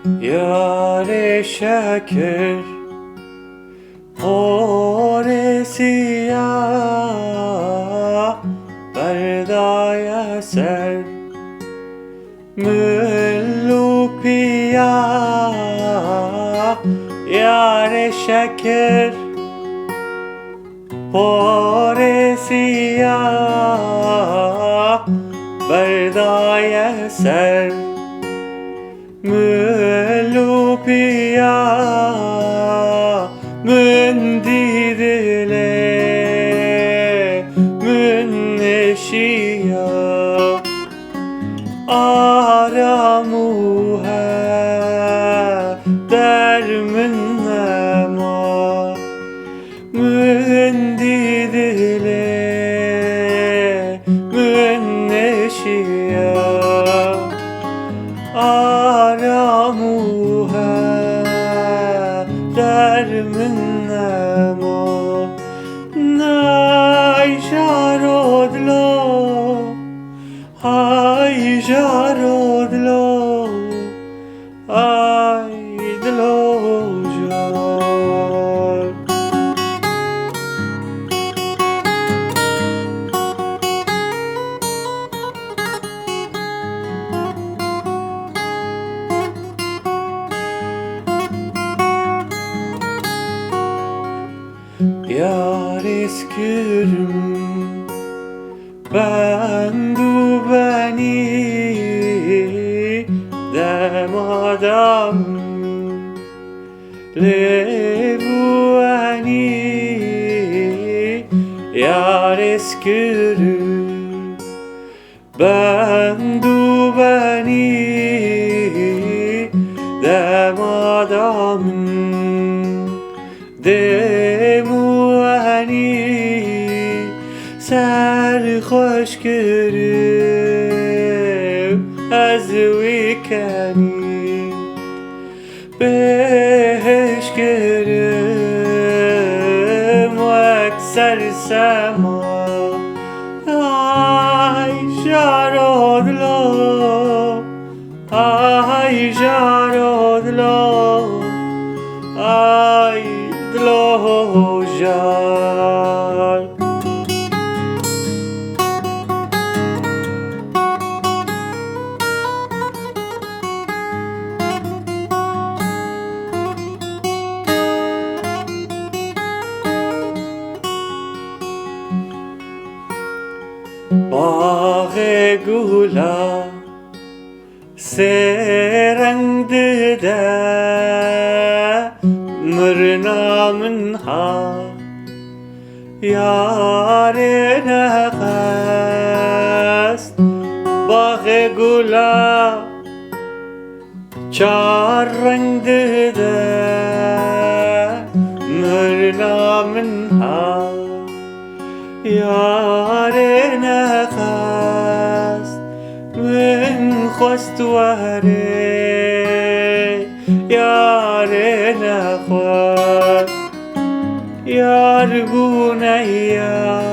Yâre şeker Oresiya Berdaya ser Müllupiya Yâre şeker Oresiya Berdaya ser Müllupiya Mündirile Münneşiya Aramuha Derminnema Mündirile Münneşiya Aramuha derminnema Nay jarodlo Hay jarodlo Ay dlo jar Yar eskürüm Bendu beni Demadam Lebueni Yar eskürüm Bendu beni Demadam Demuani سرخوش کرم از ویکنی بهش کرم و اکثر سما ay jarodlo ay jarodlo ay dlo jar باغ گولا سرنگ ده مرنا منها یار نخست باغ گولا چار رنگ ده مرنا منها یار نخست من خواست وره یار نخواست یار بونیا